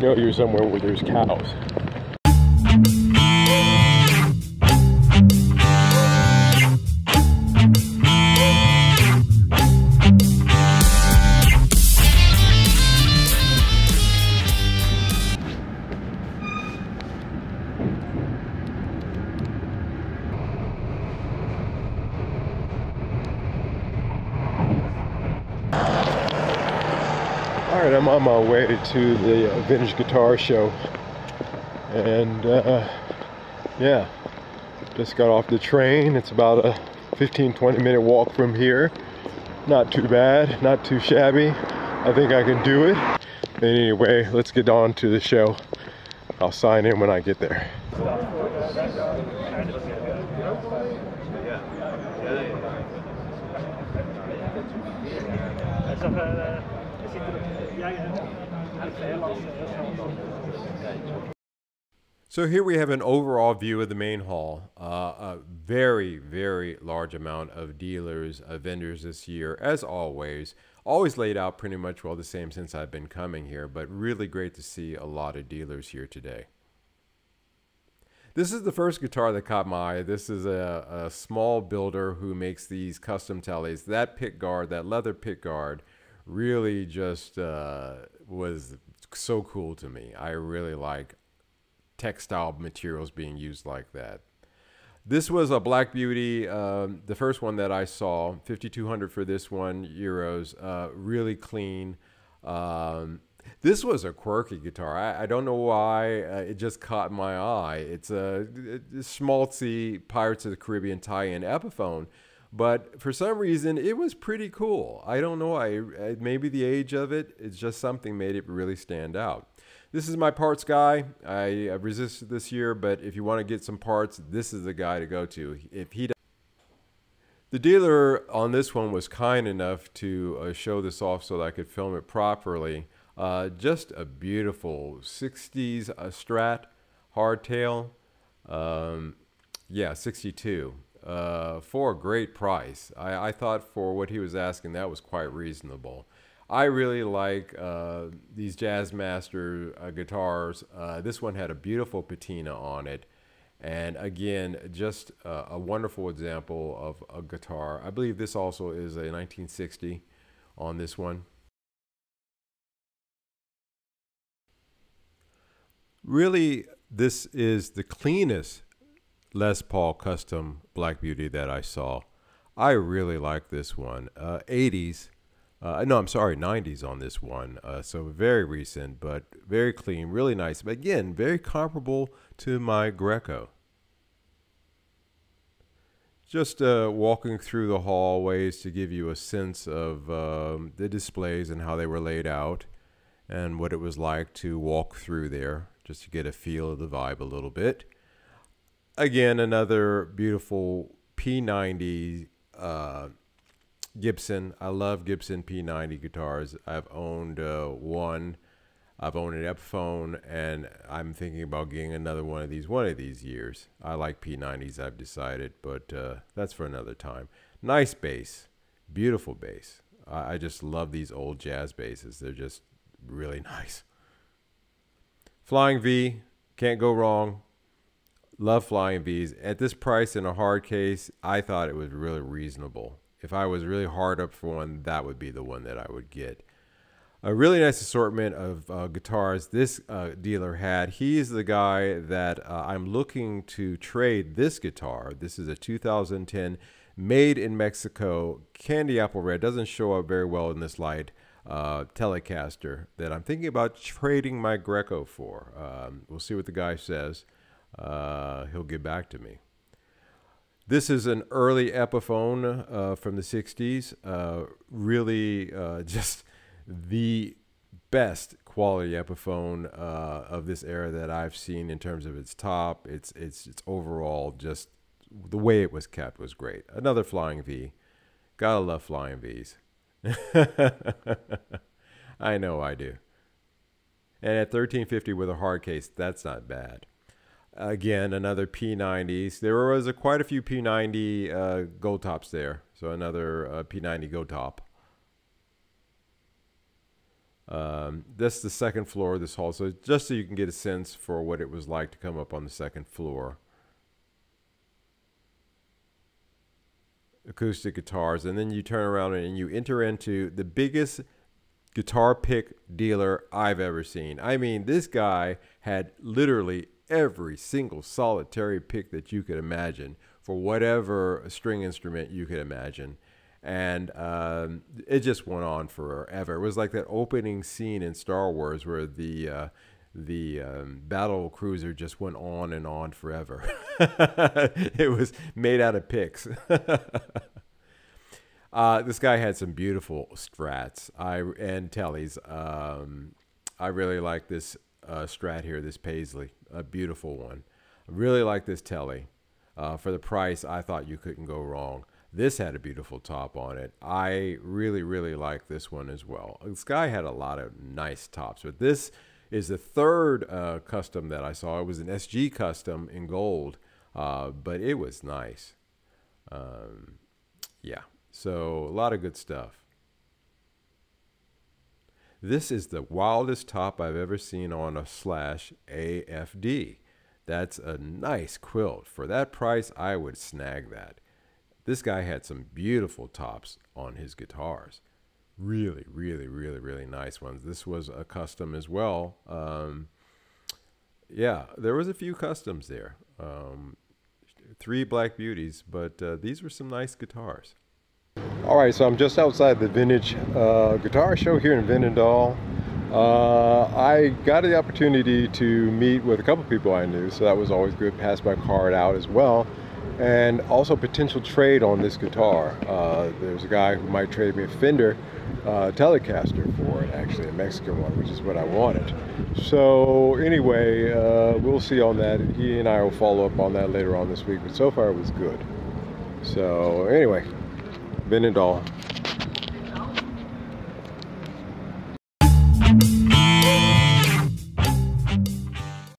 know you're somewhere where there's cows. Alright, I'm on my way to the vintage guitar show, and yeah, just got off the train. It's about a 15-20 minute walk from here. Not too bad, not too shabby. I think I can do it. But anyway, let's get on to the show. I'll sign in when I get there. So here we have an overall view of the main hall. A very, very large amount of dealers, vendors this year, as always. Always laid out pretty much well the same since I've been coming here, but really great to see a lot of dealers here today. This is the first guitar that caught my eye. This is a small builder who makes these custom tellies. That pick guard, that leather pick guard, really just was so cool to me. I really like textile materials being used like that. This was a Black Beauty, the first one that I saw, 5,200 for this one, euros, really clean. This was a quirky guitar. I don't know why, it just caught my eye. It's a schmaltzy Pirates of the Caribbean tie-in Epiphone, but for some reason it was pretty cool. I don't know, maybe the age of it, it's just something made it really stand out. This is my parts guy. I resisted this year, but if you want to get some parts, this is the guy to go to. The dealer on this one was kind enough to show this off so that I could film it properly. Just a beautiful 60s Strat hardtail. Yeah, 62. For a great price. I thought for what he was asking, that was quite reasonable. I really like these Jazzmaster guitars. This one had a beautiful patina on it. And again, just a wonderful example of a guitar. I believe this also is a 1960 on this one. Really, this is the cleanest Les Paul custom Black Beauty that I saw. I really like this one. 80s. No, I'm sorry, 90s on this one. So very recent, but very clean, really nice. But again, very comparable to my Greco. Just walking through the hallways to give you a sense of the displays and how they were laid out and what it was like to walk through there, just to get a feel of the vibe a little bit. Again, another beautiful P90 Gibson. I love Gibson P90 guitars. I've owned one. I've owned an Epiphone, and I'm thinking about getting another one of these years. I like P90s, I've decided, but that's for another time. Nice bass. Beautiful bass. I just love these old jazz basses. They're just really nice. Flying V. Can't go wrong. Love Flying Vs. At this price in a hard case, I thought it was really reasonable. If I was really hard up for one, that would be the one that I would get. A really nice assortment of guitars this dealer had. He's the guy that I'm looking to trade this guitar. This is a 2010 made in Mexico candy apple red. Doesn't show up very well in this light. Telecaster that I'm thinking about trading my Greco for. We'll see what the guy says. He'll get back to me. This is an early Epiphone from the 60s. Really just the best quality Epiphone of this era that I've seen in terms of its top. It's overall just the way it was kept was great. Another Flying V. Gotta love Flying Vs. I know I do. And at $13.50 with a hard case, that's not bad. Again, another P90s. There was quite a few P90 gold tops there. So another P90 gold top. That's the second floor of this hall, so just so you can get a sense for what it was like to come up on the second floor. Acoustic guitars, and then you turn around and you enter into the biggest guitar pick dealer I've ever seen. I mean, this guy had literally every single solitary pick that you could imagine for whatever string instrument you could imagine. And it just went on forever. It was like that opening scene in Star Wars where the battle cruiser just went on and on forever. It was made out of picks. This guy had some beautiful strats and tellies. I really like this strat here, this Paisley, a beautiful one. I really like this telly. For the price, I thought you couldn't go wrong. This had a beautiful top on it. I really, really like this one as well. This guy had a lot of nice tops, but this is the third custom that I saw. It was an SG custom in gold, but it was nice. Yeah, so a lot of good stuff. This is the wildest top I've ever seen on a Slash AFD. That's a nice quilt. For that price, I would snag that. This guy had some beautiful tops on his guitars. Really, really, really, really nice ones. This was a custom as well. Yeah, there was a few customs there. 3 Black Beauties, but these were some nice guitars. All right, so I'm just outside the vintage guitar show here in Veenendaal. I got the opportunity to meet with a couple people I knew, so that was always good. Pass my card out as well. And also potential trade on this guitar. There's a guy who might trade me a Fender Telecaster for it, actually a Mexican one, which is what I wanted. So anyway, we'll see on that. He and I will follow up on that later on this week, but so far it was good. So anyway, Veenendaal.